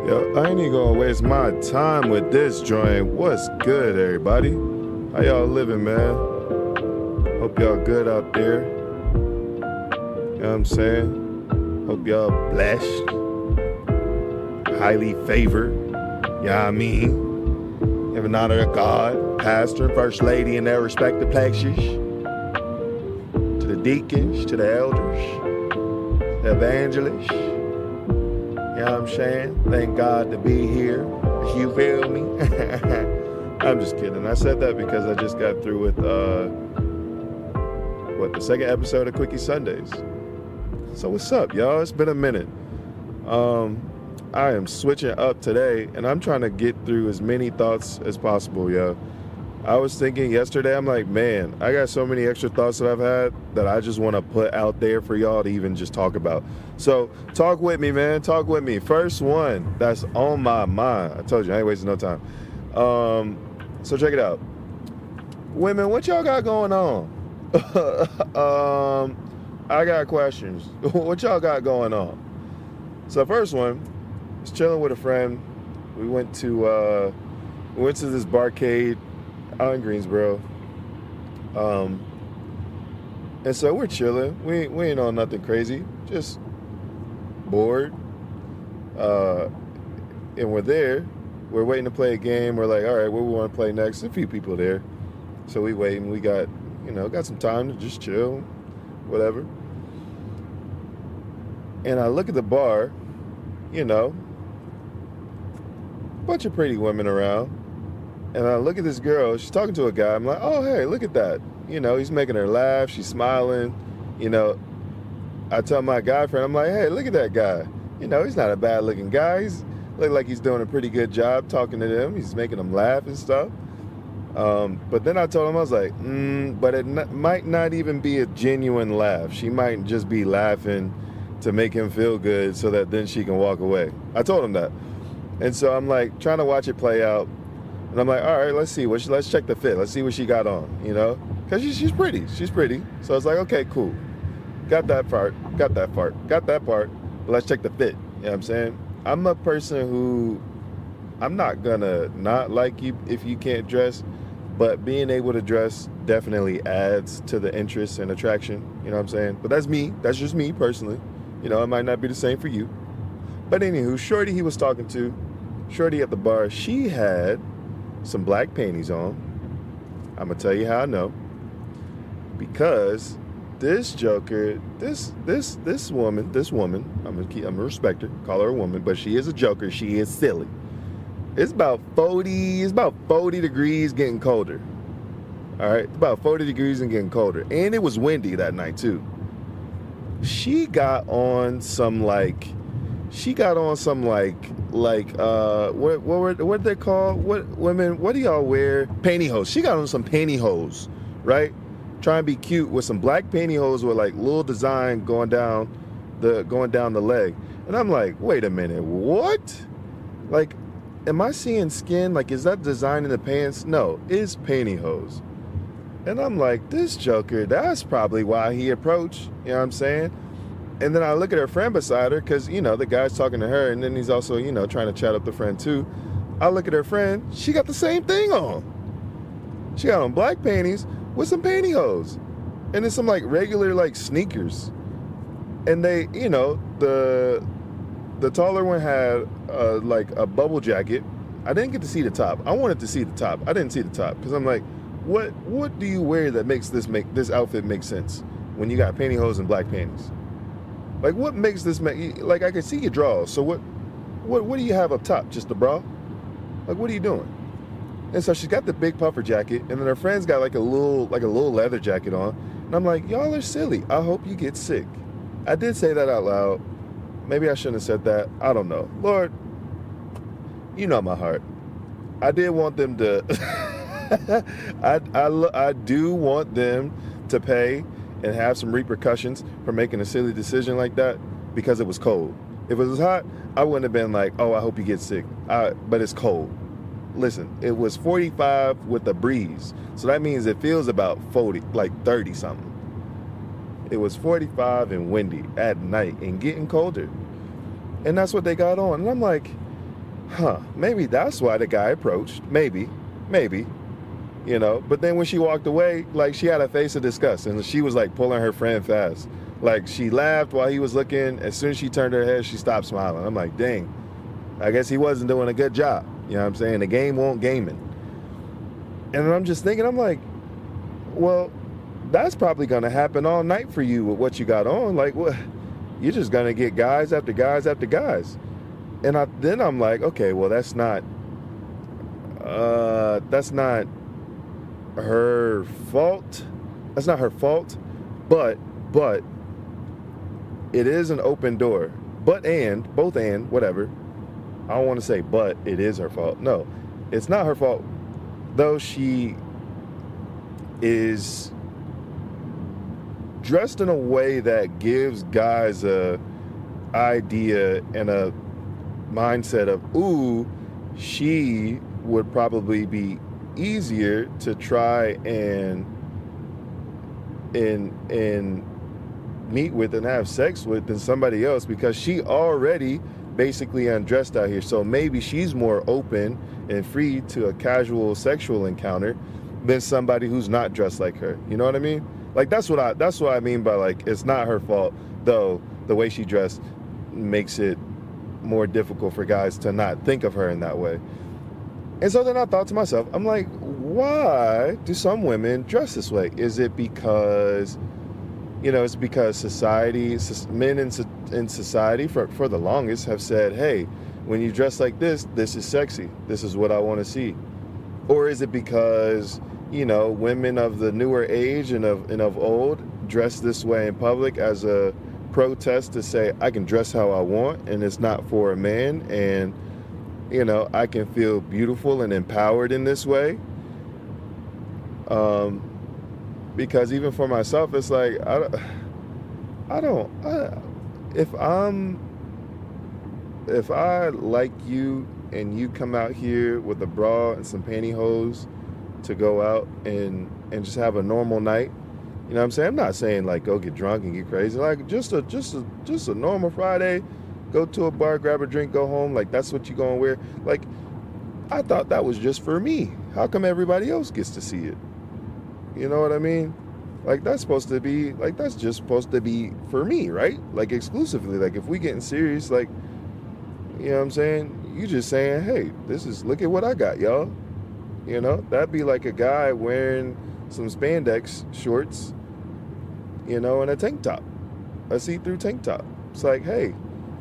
Yo, I ain't even gonna waste my time with this joint. What's good, everybody? How y'all living, man? Hope y'all good out there. You know what I'm saying? Hope y'all blessed, highly favored. You know what I mean? Giving honor to God, pastor, first lady in their respective places. To the deacons, to the elders, the evangelists. You know what I'm saying? Thank God to be here. You feel me? I'm just kidding. I said that because I just got through with, the second episode of Quickie Sundays. So what's up, y'all? It's been a minute. I am switching up today, and I'm trying to get through as many thoughts as possible, yo. I was thinking yesterday, I'm like, man, I got so many extra thoughts that I've had that I just want to put out there for y'all to even just talk about. So talk with me, man. Talk with me. First one that's on my mind. I told you, I ain't wasting no time. So check it out. Women, what y'all got going on? I got questions. What y'all got going on? So first one, I was chilling with a friend. We went to this barcade out in Greensboro. And so we're chilling. We ain't on nothing crazy. Just bored. And we're there. We're waiting to play a game. We're like, all right, what we want to play next? A few people there. So we wait and we got some time to just chill, whatever. And I look at the bar, bunch of pretty women around. And I look at this girl, she's talking to a guy. I'm like, oh, hey, look at that. He's making her laugh. She's smiling. I tell my guy friend, I'm like, hey, look at that guy. He's not a bad looking guy. He's look like he's doing a pretty good job talking to them. He's making them laugh and stuff. But then I told him, I was like, but it might not even be a genuine laugh. She might just be laughing to make him feel good so that then she can walk away. I told him that. And so I'm like trying to watch it play out. And I'm like, all right, let's see. Let's check the fit. Let's see what she got on, Because she's pretty. She's pretty. So I was like, okay, cool. Got that part. But let's check the fit. You know what I'm saying? I'm a person who, I'm not going to not like you if you can't dress. But being able to dress definitely adds to the interest and attraction. You know what I'm saying? But that's me. That's just me personally. It might not be the same for you. But anywho, Shorty he was talking to, Shorty at the bar, she had some black panties on. I'm gonna tell you how I know. Because this joker, this woman, I'm gonna respect her, call her a woman, but she is a joker. She is silly. It's about 40 degrees getting colder. All right, about 40 degrees and getting colder, and it was windy that night too. She got on some what they call, what women, what do y'all wear? Pantyhose. She got on some pantyhose, right? Trying to be cute with some black pantyhose with like little design going down the leg. And I'm like, wait a minute, what? Like, am I seeing skin? Like, is that design in the pants? No, it's pantyhose. And I'm like, this joker, that's probably why he approached, you know what I'm saying? And then I look at her friend beside her, because, the guy's talking to her, and then he's also, trying to chat up the friend too. I look at her friend, she got the same thing on. She got on black panties with some pantyhose. And then some like regular like sneakers. And they, the taller one had like a bubble jacket. I didn't get to see the top. I wanted to see the top. I didn't see the top, because I'm like, what do you wear that makes this outfit make sense when you got pantyhose and black panties? Like, what makes this like, I can see your drawers. So what do you have up top? Just the bra? Like, what are you doing? And so she's got the big puffer jacket, and then her friend's got like a little leather jacket on. And I'm like, y'all are silly. I hope you get sick. I did say that out loud. Maybe I shouldn't have said that. I don't know. Lord, you know my heart. I did want them to I do want them to pay and have some repercussions for making a silly decision like that, because it was cold. If it was hot, I wouldn't have been like, oh, I hope you get sick. But it's cold. Listen, it was 45 with a breeze. So that means it feels about 40, like 30 something. It was 45 and windy at night and getting colder. And that's what they got on. And I'm like, maybe that's why the guy approached. Maybe. But then when she walked away, like, she had a face of disgust, and she was like pulling her friend fast. Like, she laughed while he was looking. As soon as she turned her head, she stopped smiling. I'm like, dang, I guess he wasn't doing a good job. You know what I'm saying? The game won't gaming. And I'm just thinking, I'm like, well, that's probably going to happen all night for you with what you got on. Like, what? You're just going to get guys after guys after guys. And then I'm like, okay, well, that's not her fault. That's not her fault. But it is an open door. Both and, whatever. I don't want to say but it is her fault. No, it's not her fault. Though she is dressed in a way that gives guys a idea and a mindset of, ooh, she would probably be easier to try and meet with and have sex with than somebody else, because she already basically undressed out here. So maybe she's more open and free to a casual sexual encounter than somebody who's not dressed like her. You know what I mean? Like, that's what I mean by, like, it's not her fault, though the way she dressed makes it more difficult for guys to not think of her in that way. And so then I thought to myself, I'm like, why do some women dress this way? Is it because, it's because society, men in society for the longest have said, hey, when you dress like this is sexy. This is what I want to see. Or is it because, women of the newer age and of old dress this way in public as a protest to say, I can dress how I want and it's not for a man, and I can feel beautiful and empowered in this way. Because even for myself, it's like, if I like you and you come out here with a bra and some pantyhose to go out and just have a normal night, you know what I'm saying? I'm not saying like go get drunk and get crazy. Like just a normal Friday, go to a bar, grab a drink, go home. Like, that's what you gonna wear. Like, I thought that was just for me. How come everybody else gets to see it? You know what I mean? Like, that's just supposed to be for me, right? Like, exclusively. Like, if we getting serious, like, you know what I'm saying? You just saying, hey, look at what I got, y'all. That'd be like a guy wearing some spandex shorts, and a tank top, a see-through tank top. It's like, hey,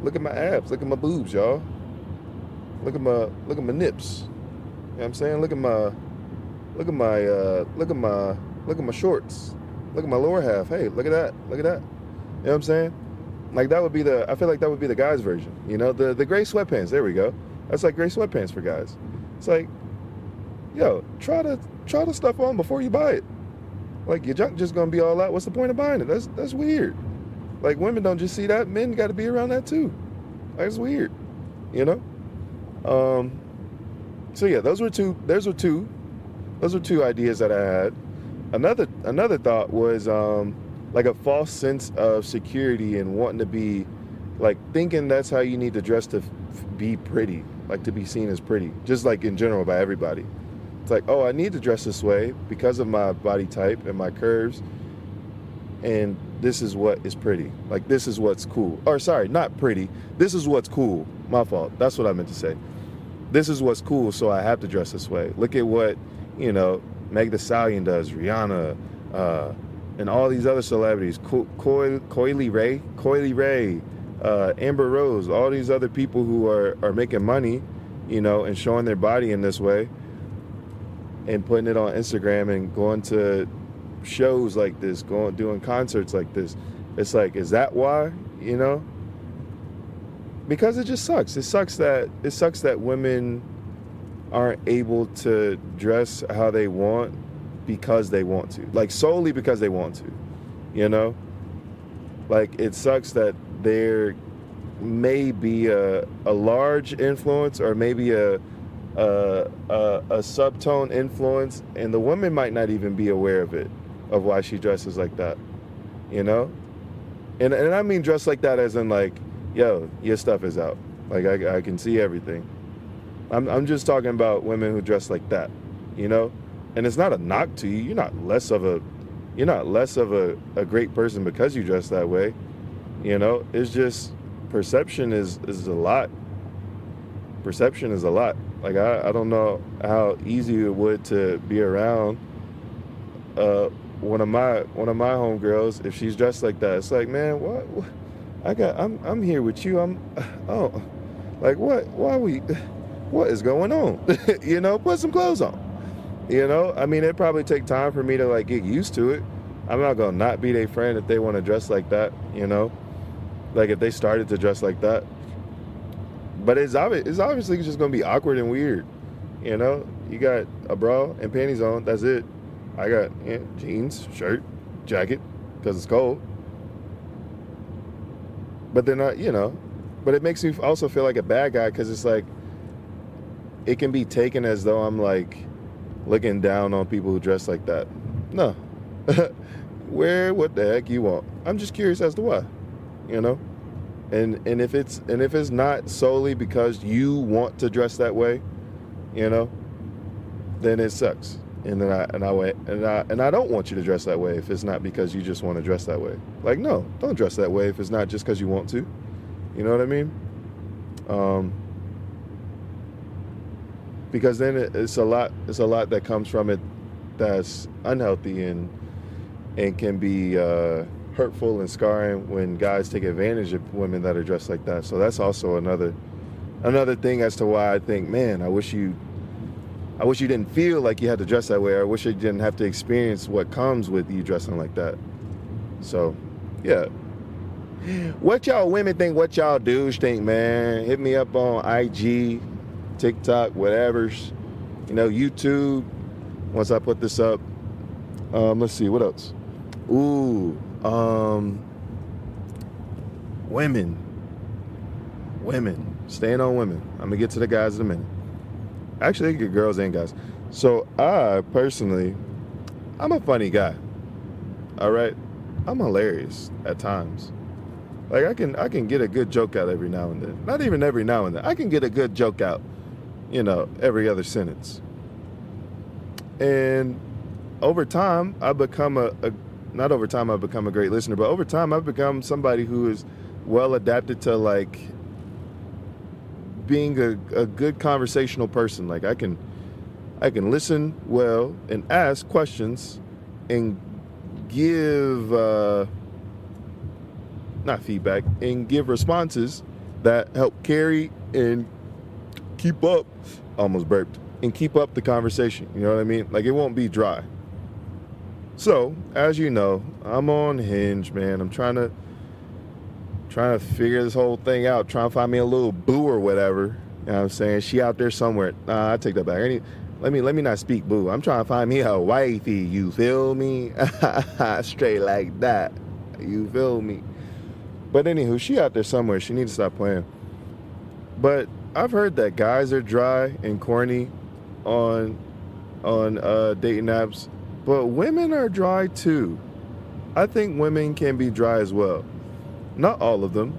look at my abs, look at my boobs, y'all. Look at my nips. You know what I'm saying? Look at my shorts. Look at my lower half. Hey, look at that. You know what I'm saying? Like, I feel like that would be the guys' version. The gray sweatpants. There we go. That's like gray sweatpants for guys. It's like, yo, try the stuff on before you buy it. Like, your junk just gonna be all out. What's the point of buying it? That's weird. Like, women don't just see that. Men got to be around that too. That's weird. So yeah, those were two ideas that I had. Another thought was like a false sense of security and wanting to be, like, thinking that's how you need to dress to be pretty, like to be seen as pretty, just like in general by everybody. It's like, oh, I need to dress this way because of my body type and my curves, and this is what is pretty. Like, this is what's cool. Or sorry, not pretty. This is what's cool. My fault. That's what I meant to say. This is what's cool, so I have to dress this way. Look at what, Meg Thee Stallion does, Rihanna, and all these other celebrities, Coily Ray, Amber Rose, all these other people who are making money, and showing their body in this way and putting it on Instagram and going to shows like this, doing concerts like this. It's like, is that why? Because it just sucks. It sucks that women aren't able to dress how they want because they want to. Like, solely because they want to. Like, it sucks that there may be a large influence or maybe a subtone influence, and the woman might not even be aware of it, of why she dresses like that. And I mean dress like that as in, like, yo, your stuff is out. Like, I can see everything. I'm just talking about women who dress like that, you know? And it's not a knock to you. You're not less of a great person because you dress that way. You know, it's just perception is a lot. Perception is a lot. Like I don't know how easy it would to be around one of my homegirls if she's dressed like that. It's like, man, what I'm here with you. Oh, like what is going on? You know, put some clothes on. You know, I mean, it'd probably take time for me to like get used to it. I'm not gonna not be their friend if they want to dress like that. You know, like if they started to dress like that. But it's obviously just gonna be awkward and weird. You know, you got a bra and panties on. That's it. I got jeans, shirt, jacket, because it's cold. But they're not, you know. But it makes me also feel like a bad guy because it's like it can be taken as though I'm like looking down on people who dress like that. No. Wear what the heck you want. I'm just curious as to why. You know? And if it's not solely because you want to dress that way, you know, then it sucks. And then I don't want you to dress that way if it's not because you just want to dress that way. Like, no, don't dress that way if it's not just because you want to. You know what I mean? Because then it's a lot that comes from it that's unhealthy and can be hurtful and scarring when guys take advantage of women that are dressed like that. So that's also another thing as to why I think, man, I wish you didn't feel like you had to dress that way. I wish you didn't have to experience what comes with you dressing like that. So, yeah. What y'all women think, what y'all dudes think, man? Hit me up on IG, TikTok, whatever's, you know, YouTube. Once I put this up, let's see, what else? Ooh, women, staying on women. I'm gonna get to the guys in a minute. Actually, get girls and guys. So I personally, I'm a funny guy. All right, I'm hilarious at times. Like I can get a good joke out every now and then. Not even every now and then. I can get a good joke out, you know, every other sentence. And over time, I've become not over time I've become a great listener, but over time I've become somebody who is well adapted to like being a good conversational person. Like I can listen well and ask questions and give not feedback and give responses that help carry and keep up, almost burped, and keep up the conversation. You know what I mean? Like it won't be dry. So, as you know, I'm on Hinge, man. I'm trying to figure this whole thing out, trying to find me a little boo or whatever. You know what I'm saying? She out there somewhere. Nah, I take that back. Let me not speak boo. I'm trying to find me a wifey, you feel me? Straight like that. You feel me? But anywho, she out there somewhere. She needs to stop playing. But I've heard that guys are dry and corny on dating apps, but women are dry too. I think women can be dry as well. Not all of them.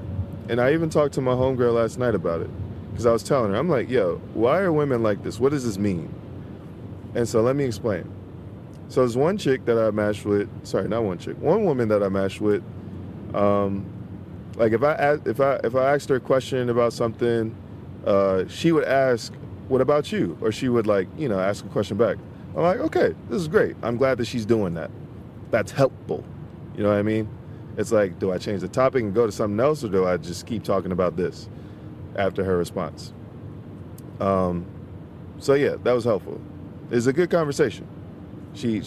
And I even talked to my homegirl last night about it. Because I was telling her, I'm like, yo, why are women like this? What does this mean? And so let me explain. So there's one chick that I matched with. Sorry, not one chick. One woman that I matched with. Like if I asked her a question about something, she would ask, "What about you?" Or she would like, you know, ask a question back. I'm like, okay, this is great. I'm glad that she's doing that. That's helpful. You know what I mean? It's like, do I change the topic and go to something else, or do I just keep talking about this after her response? So yeah, that was helpful. It's a good conversation. She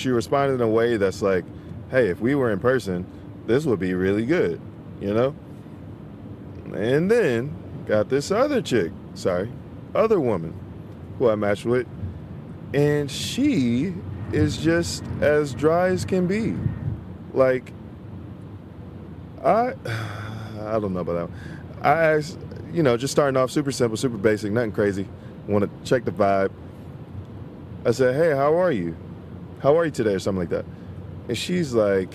responded in a way that's like, hey, if we were in person, this would be really good, you know? And then got this other woman who I matched with, and she is just as dry as can be. Like, I don't know about that one. I asked, you know, just starting off super simple, super basic, nothing crazy. Want to check the vibe. I said, hey, how are you? How are you today? Or something like that. And she's like,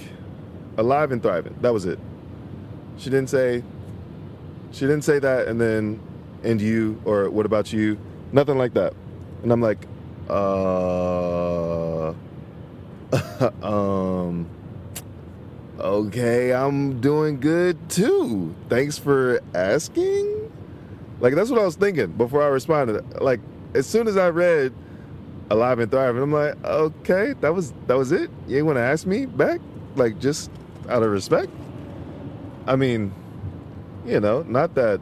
alive and thriving. That was it. She didn't say that and then, and you, or what about you? Nothing like that. And I'm like, okay, I'm doing good too. Thanks for asking. Like, that's what I was thinking before I responded. Like, as soon as I read Alive and Thriving, I'm like, okay, that was it? You ain't want to ask me back? Like, just out of respect? I mean, not that,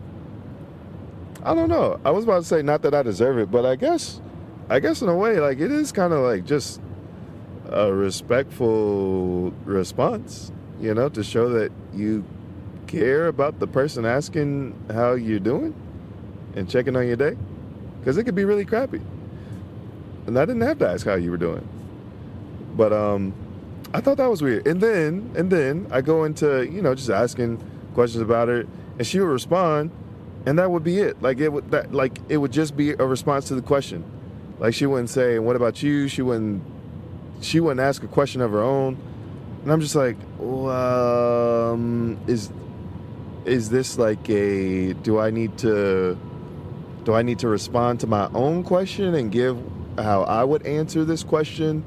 I don't know. I was about to say not that I deserve it, but I guess in a way, like, it is kind of like just a respectful response, to show that you care about the person asking how you're doing and checking on your day. Because it could be really crappy. And I didn't have to ask how you were doing. But I thought that was weird. And then I go into, just asking questions about her, and she would respond, and that would be it. Like, it would just be a response to the question. Like, she wouldn't say, "What about you?" She wouldn't ask a question of her own. And I'm just like, well, is this like do I need to respond to my own question and give how I would answer this question?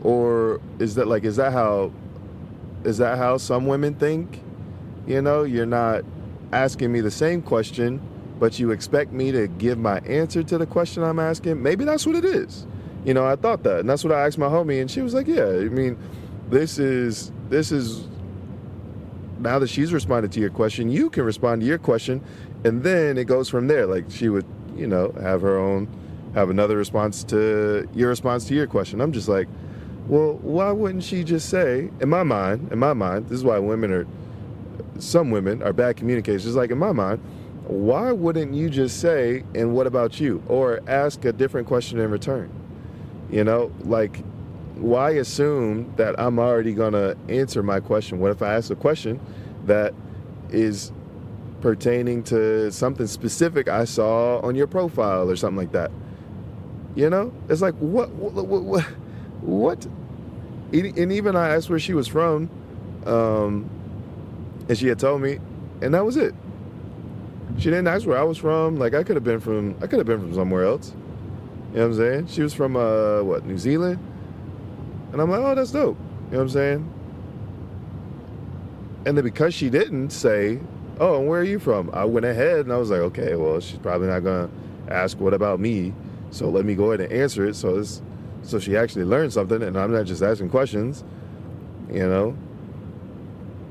Or is that how some women think? You're not asking me the same question, but you expect me to give my answer to the question I'm asking. Maybe that's what it is. I thought that, and that's what I asked my homie, and she was like, yeah, I mean, this is now that she's responded to your question, you can respond to your question, and then it goes from there. Like, she would, have another response to your question. I'm just like, well, why wouldn't she just say, in my mind, this is why some women are bad communicators. It's like, in my mind, why wouldn't you just say, "And what about you?" Or ask a different question in return? Like, why assume that I'm already going to answer my question? What if I ask a question that is pertaining to something specific I saw on your profile or something like that? It's like, what? And even I asked where she was from, and she had told me, and that was it. She didn't ask where I was from. Like, I could have been from somewhere else. You know what I'm saying? She was from, New Zealand? And I'm like, oh, that's dope. You know what I'm saying? And then because she didn't say, oh, and where are you from? I went ahead and I was like, okay, well, she's probably not going to ask what about me. So let me go ahead and answer it. So she actually learned something, and I'm not just asking questions, I don't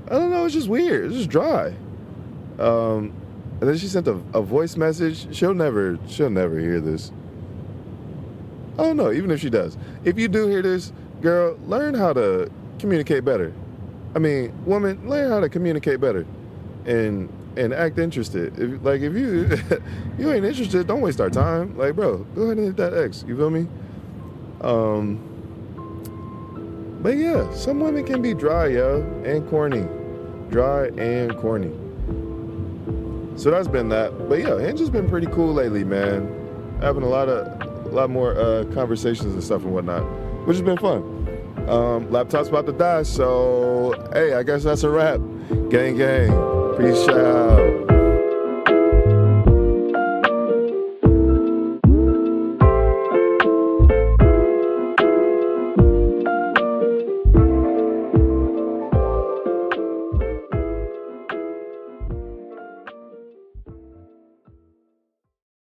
know. It's just weird. It's just dry. And then she sent a voice message. She'll never hear this. I don't know, even if she does. If you do hear this, girl, learn how to communicate better. I mean, woman, learn how to communicate better and act interested. If you you ain't interested, don't waste our time. Like, bro, go ahead and hit that X. You feel me? But yeah, some women can be dry, yo, and corny. Dry and corny. So that's been that. But yeah, Hinge has been pretty cool lately, man. Having a lot more conversations and stuff and whatnot, which has been fun. Laptop's about to die, so hey, I guess that's a wrap. Gang, gang. Peace out.